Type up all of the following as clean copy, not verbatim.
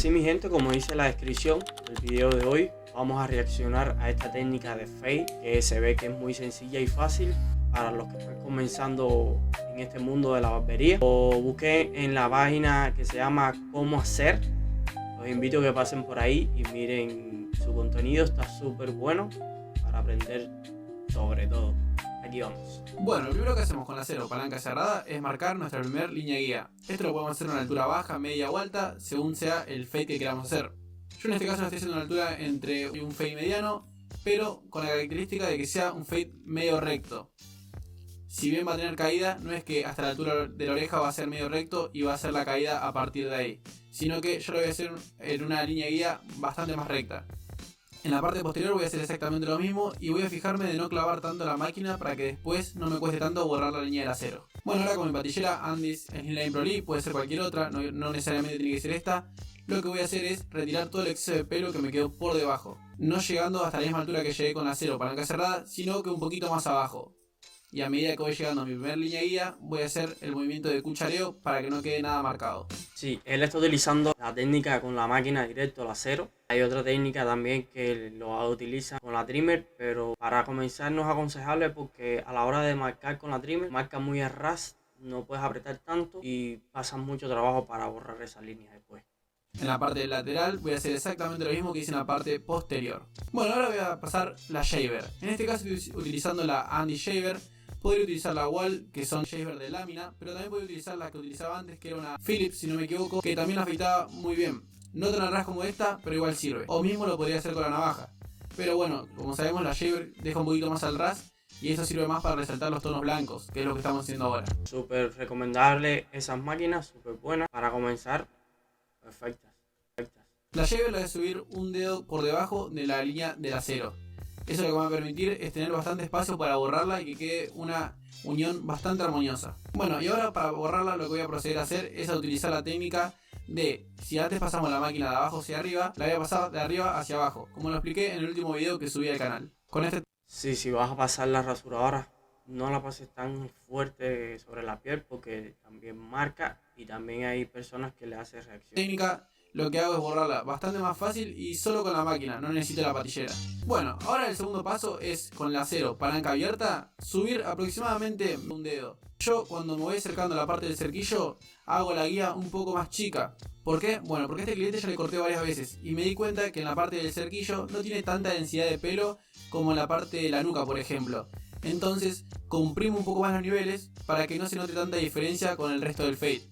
Así mi gente, como dice la descripción del video de hoy, vamos a reaccionar a esta técnica de fade que se ve que es muy sencilla y fácil para los que están comenzando en este mundo de la barbería. Lo busqué en la página que se llama Cómo Hacer. Los invito a que pasen por ahí y miren su contenido, está súper bueno para aprender sobre todo. Aquí vamos. Bueno, lo primero que hacemos con la cero palanca cerrada es marcar nuestra primera línea guía. Esto lo podemos hacer a una altura baja, media o alta, según sea el fade que queramos hacer. Yo en este caso lo estoy haciendo a una altura entre un fade mediano, pero con la característica de que sea un fade medio recto. Si bien va a tener caída, no es que hasta la altura de la oreja va a ser medio recto y va a ser la caída a partir de ahí, sino que yo lo voy a hacer en una línea guía bastante más recta. En la parte posterior voy a hacer exactamente lo mismo y voy a fijarme de no clavar tanto la máquina para que después no me cueste tanto borrar la línea del acero. Bueno, ahora con mi patillera Andis Slimline Pro Leaf, puede ser cualquier otra, no necesariamente tiene que ser esta. Lo que voy a hacer es retirar todo el exceso de pelo que me quedó por debajo, no llegando hasta la misma altura que llegué con la cero palanca cerrada, sino que un poquito más abajo. Y a medida que voy llegando a mi primera línea guía, voy a hacer el movimiento de cuchareo para que no quede nada marcado. Sí, él está utilizando la técnica con la máquina directo al acero. Hay otra técnica también que lo utiliza con la trimmer, pero para comenzar no es aconsejable porque a la hora de marcar con la trimmer, marca muy a ras, no puedes apretar tanto y pasas mucho trabajo para borrar esa línea después. En la parte lateral voy a hacer exactamente lo mismo que hice en la parte posterior. Bueno, ahora voy a pasar la shaver. En este caso estoy utilizando la Andy Shaver. Podría utilizar la Wall, que son shaver de lámina, pero también podría utilizar la que utilizaba antes, que era una Philips, si no me equivoco, que también la afeitaba muy bien. No tan a ras como esta, pero igual sirve. O mismo lo podría hacer con la navaja. Pero bueno, como sabemos, la shaver deja un poquito más al ras y eso sirve más para resaltar los tonos blancos, que es lo que estamos haciendo ahora. Súper recomendable esas máquinas, súper buenas para comenzar, perfectas. La shaver la voy a subir un dedo por debajo de la línea del acero. Eso lo que me va a permitir es tener bastante espacio para borrarla y que quede una unión bastante armoniosa. Bueno, y ahora para borrarla lo que voy a proceder a hacer es a utilizar la técnica de, si antes pasamos la máquina de abajo hacia arriba, la voy a pasar de arriba hacia abajo, como lo expliqué en el último video que subí al canal. Con este... Sí, si vas a pasar la rasuradora, no la pases tan fuerte sobre la piel porque también marca y también hay personas que le hacen reacción. Técnica, lo que hago es borrarla bastante más fácil y solo con la máquina, no necesito la patillera. Bueno, ahora el segundo paso es con la cero palanca abierta, subir aproximadamente un dedo. Yo cuando me voy acercando a la parte del cerquillo, hago la guía un poco más chica. ¿Por qué? Bueno, porque a este cliente ya le corté varias veces y me di cuenta que en la parte del cerquillo no tiene tanta densidad de pelo como en la parte de la nuca, por ejemplo. Entonces comprimo un poco más los niveles para que no se note tanta diferencia con el resto del fade.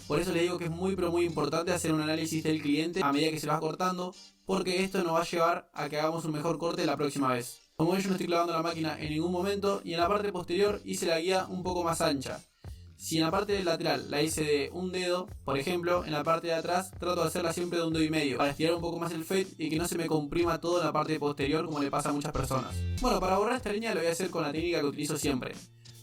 Por eso les digo que es muy pero muy importante hacer un análisis del cliente a medida que se lo va cortando, porque esto nos va a llevar a que hagamos un mejor corte la próxima vez. Como ven, yo no estoy clavando la máquina en ningún momento y en la parte posterior hice la guía un poco más ancha. Si en la parte lateral la hice de un dedo, por ejemplo, en la parte de atrás trato de hacerla siempre de un dedo y medio para estirar un poco más el fade y que no se me comprima todo en la parte posterior como le pasa a muchas personas. Bueno, para borrar esta línea lo voy a hacer con la técnica que utilizo siempre.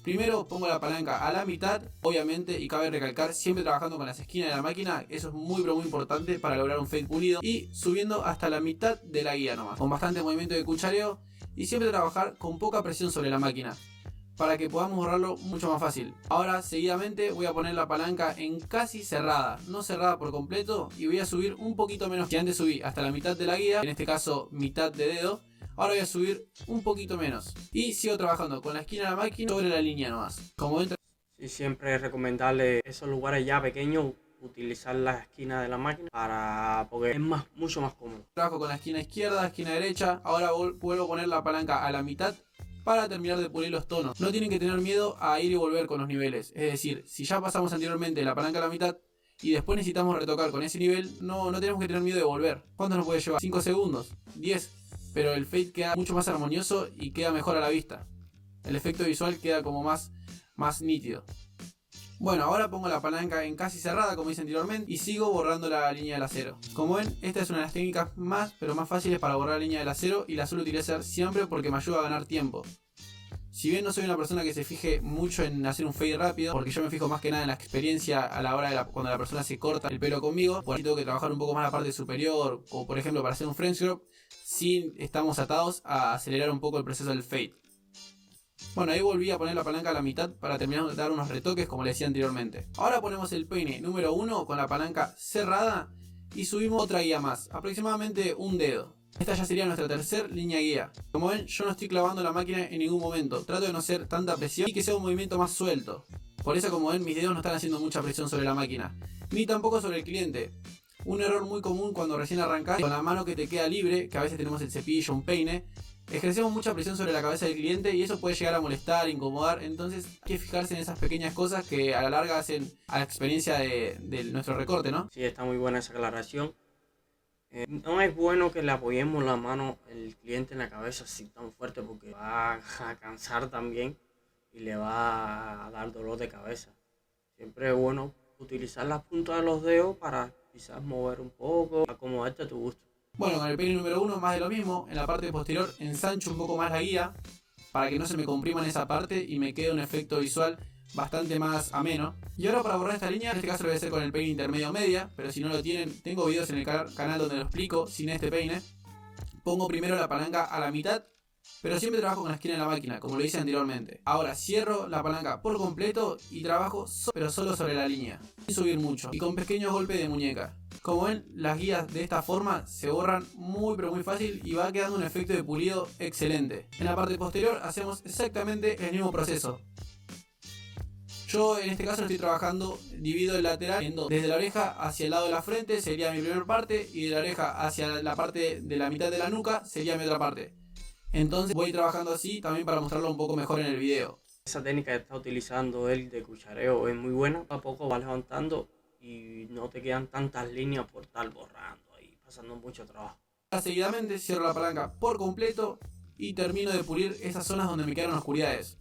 Primero pongo la palanca a la mitad, obviamente, y cabe recalcar, siempre trabajando con las esquinas de la máquina, eso es muy pero muy importante para lograr un fade pulido, y subiendo hasta la mitad de la guía nomás, con bastante movimiento de cuchareo, y siempre trabajar con poca presión sobre la máquina, para que podamos borrarlo mucho más fácil. Ahora, seguidamente, voy a poner la palanca en casi cerrada, no cerrada por completo, y voy a subir un poquito menos que antes subí hasta la mitad de la guía, en este caso mitad de dedo. Ahora voy a subir un poquito menos y sigo trabajando con la esquina de la máquina sobre la línea nomás. Como ven, Sí, siempre es recomendable esos lugares ya pequeños utilizar la esquina de la máquina porque es mucho más cómodo. trabajo con la esquina izquierda, esquina derecha. Ahora vuelvo a poner la palanca a la mitad para terminar de pulir los tonos. No tienen que tener miedo a ir y volver con los niveles. Es decir, si ya pasamos anteriormente la palanca a la mitad y después necesitamos retocar con ese nivel, no tenemos que tener miedo de volver. ¿Cuánto nos puede llevar? 5 segundos, 10. Pero el fade queda mucho más armonioso y queda mejor a la vista. El efecto visual queda como más nítido. Bueno, ahora pongo la palanca en casi cerrada como hice anteriormente y sigo borrando la línea del acero. Como ven, esta es una de las técnicas más fáciles para borrar la línea del acero y la suelo utilizar siempre porque me ayuda a ganar tiempo. Si bien no soy una persona que se fije mucho en hacer un fade rápido, porque yo me fijo más que nada en la experiencia a la hora de cuando la persona se corta el pelo conmigo, por ahí tengo que trabajar un poco más la parte superior, o por ejemplo para hacer un French crop, si estamos atados a acelerar un poco el proceso del fade. Bueno, ahí volví a poner la palanca a la mitad para terminar de dar unos retoques como les decía anteriormente. Ahora ponemos el peine número 1 con la palanca cerrada y subimos otra guía más, aproximadamente un dedo. Esta ya sería nuestra tercera línea guía. Como ven, yo no estoy clavando la máquina en ningún momento, trato de no hacer tanta presión y que sea un movimiento más suelto. Por eso, como ven, mis dedos no están haciendo mucha presión sobre la máquina, ni tampoco sobre el cliente. Un error muy común cuando recién arrancás, con la mano que te queda libre, que a veces tenemos el cepillo, un peine, ejercemos mucha presión sobre la cabeza del cliente y eso puede llegar a molestar, incomodar. Entonces hay que fijarse en esas pequeñas cosas que a la larga hacen a la experiencia de nuestro recorte, ¿no? Sí, está muy buena esa aclaración. No es bueno que le apoyemos la mano al cliente en la cabeza así tan fuerte porque va a cansar también y le va a dar dolor de cabeza. Siempre es bueno utilizar las puntas de los dedos para quizás mover un poco, acomodarte a tu gusto. Bueno, con el peine número 1 más de lo mismo. En la parte posterior ensancho un poco más la guía para que no se me comprima en esa parte y me quede un efecto visual bastante más ameno. Y ahora para borrar esta línea, en este caso lo voy a hacer con el peine intermedio media, pero si no lo tienen, tengo videos en el canal donde lo explico sin este peine. Pongo primero la palanca a la mitad, pero siempre trabajo con la esquina de la máquina, como lo hice anteriormente. Ahora cierro la palanca por completo y trabajo pero solo sobre la línea, sin subir mucho y con pequeños golpes de muñeca. Como ven, las guías de esta forma se borran muy pero muy fácil y va quedando un efecto de pulido excelente. En la parte posterior hacemos exactamente el mismo proceso. Yo en este caso estoy trabajando, divido el lateral desde la oreja hacia el lado de la frente, sería mi primera parte, y de la oreja hacia la parte de la mitad de la nuca sería mi otra parte. Entonces voy trabajando así también para mostrarlo un poco mejor en el video. Esa técnica que está utilizando él de cuchareo es muy buena. Poco a poco vas levantando y no te quedan tantas líneas por estar borrando ahí, pasando mucho trabajo. Ahora seguidamente cierro la palanca por completo y termino de pulir esas zonas donde me quedaron oscuridades.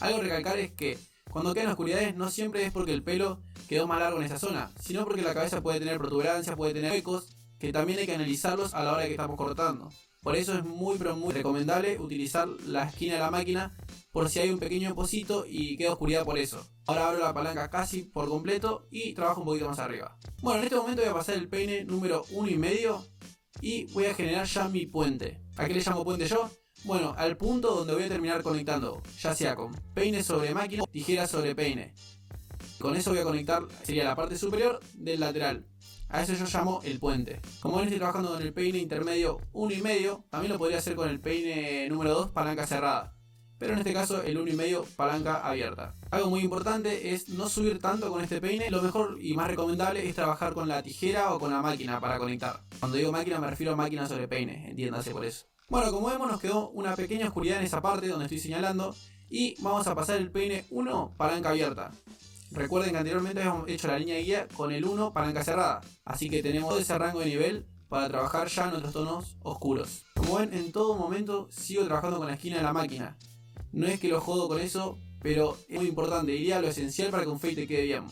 Algo a recalcar es que cuando quedan oscuridades no siempre es porque el pelo quedó más largo en esa zona, sino porque la cabeza puede tener protuberancias, puede tener huecos, que también hay que analizarlos a la hora de que estamos cortando. Por eso es muy pero muy recomendable utilizar la esquina de la máquina por si hay un pequeño pocito y queda oscuridad por eso. Ahora abro la palanca casi por completo y trabajo un poquito más arriba. Bueno, en este momento voy a pasar el peine número 1,5 y voy a generar ya mi puente. ¿A qué le llamo puente yo? Bueno, al punto donde voy a terminar conectando, ya sea con peine sobre máquina, tijera sobre peine. Con eso voy a conectar, sería la parte superior del lateral. A eso yo llamo el puente. Como ven, estoy trabajando con el peine intermedio 1,5, también lo podría hacer con el peine número 2, palanca cerrada. Pero en este caso el 1,5, palanca abierta. Algo muy importante es no subir tanto con este peine. Lo mejor y más recomendable es trabajar con la tijera o con la máquina para conectar. Cuando digo máquina me refiero a máquina sobre peine, entiéndase por eso. Bueno, como vemos nos quedó una pequeña oscuridad en esa parte donde estoy señalando y vamos a pasar el peine 1, palanca abierta. Recuerden que anteriormente habíamos hecho la línea de guía con el 1, palanca cerrada, así que tenemos todo ese rango de nivel para trabajar ya nuestros tonos oscuros. Como ven, en todo momento sigo trabajando con la esquina de la máquina. No es que lo jodo con eso, pero es muy importante, diría lo esencial para que un fade te quede bien.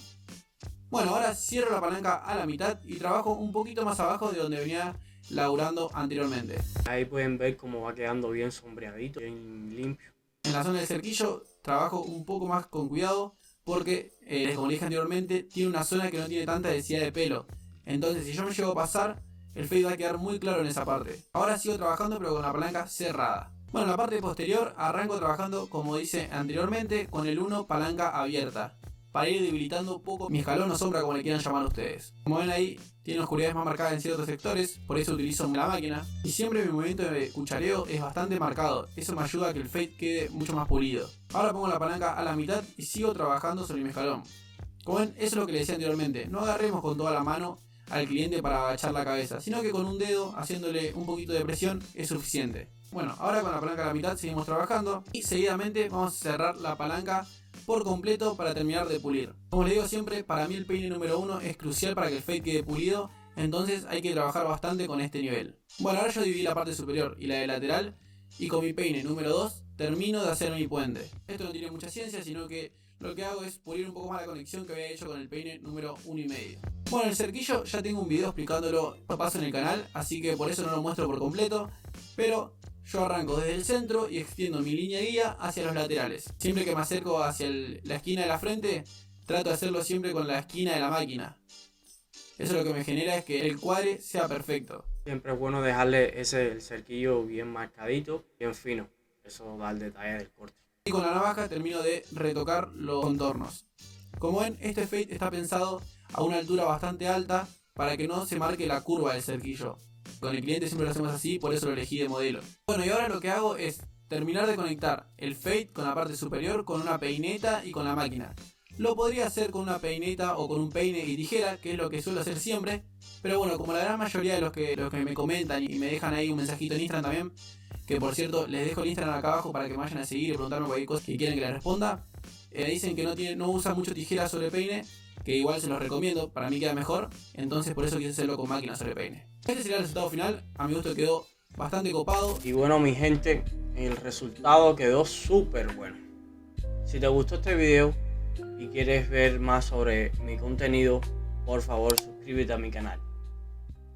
Bueno, ahora cierro la palanca a la mitad y trabajo un poquito más abajo de donde venía laburando anteriormente. Ahí pueden ver cómo va quedando bien sombreadito, bien limpio. En la zona del cerquillo trabajo un poco más con cuidado porque, como dije anteriormente, tiene una zona que no tiene tanta densidad de pelo. Entonces si yo me llego a pasar, el fade va a quedar muy claro en esa parte. Ahora sigo trabajando pero con la palanca cerrada. Bueno, en la parte posterior arranco trabajando, como dice anteriormente, con el 1, palanca abierta, para ir debilitando un poco mi escalón o sombra, como le quieran llamar ustedes. Como ven ahí, tiene oscuridades más marcadas en ciertos sectores, por eso utilizo la máquina. Y siempre mi movimiento de cuchareo es bastante marcado, eso me ayuda a que el fade quede mucho más pulido. Ahora pongo la palanca a la mitad y sigo trabajando sobre mi escalón. Como ven, eso es lo que le decía anteriormente, no agarremos con toda la mano al cliente para agachar la cabeza, sino que con un dedo, haciéndole un poquito de presión, es suficiente. Bueno, ahora con la palanca a la mitad seguimos trabajando y seguidamente vamos a cerrar la palanca por completo para terminar de pulir. Como les digo siempre, para mí el peine número 1 es crucial para que el fade quede pulido, entonces hay que trabajar bastante con este nivel. Bueno, ahora yo dividí la parte superior y la de lateral y con mi peine número 2 termino de hacer mi puente. Esto no tiene mucha ciencia, sino que lo que hago es pulir un poco más la conexión que había hecho con el peine número 1,5. Bueno, el cerquillo ya tengo un video explicándolo paso en el canal, así que por eso no lo muestro por completo, pero yo arranco desde el centro y extiendo mi línea de guía hacia los laterales. Siempre que me acerco hacia la esquina de la frente, trato de hacerlo siempre con la esquina de la máquina. Eso lo que me genera es que el cuadre sea perfecto. Siempre es bueno dejarle el cerquillo bien marcadito, bien fino. Eso da el detalle del corte. Y con la navaja termino de retocar los contornos. Como ven, este fade está pensado a una altura bastante alta para que no se marque la curva del cerquillo. Con el cliente siempre lo hacemos así, por eso lo elegí de modelo. Bueno, y ahora lo que hago es terminar de conectar el fade con la parte superior con una peineta y con la máquina. Lo podría hacer con una peineta o con un peine y tijera, que es lo que suelo hacer siempre. Pero bueno, como la gran mayoría de los que me comentan y me dejan ahí un mensajito en Instagram también, que por cierto les dejo el Instagram acá abajo para que me vayan a seguir y preguntarme cualquier cosa que quieren que les responda. Dicen que no usa mucho tijera sobre peine, que igual se los recomiendo, para mí queda mejor. Entonces por eso quise hacerlo con máquina sobre peine. Este sería el resultado final, a mi gusto quedó bastante copado. Y bueno, mi gente, el resultado quedó súper bueno. Si te gustó este video y quieres ver más sobre mi contenido, por favor suscríbete a mi canal.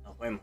Nos vemos.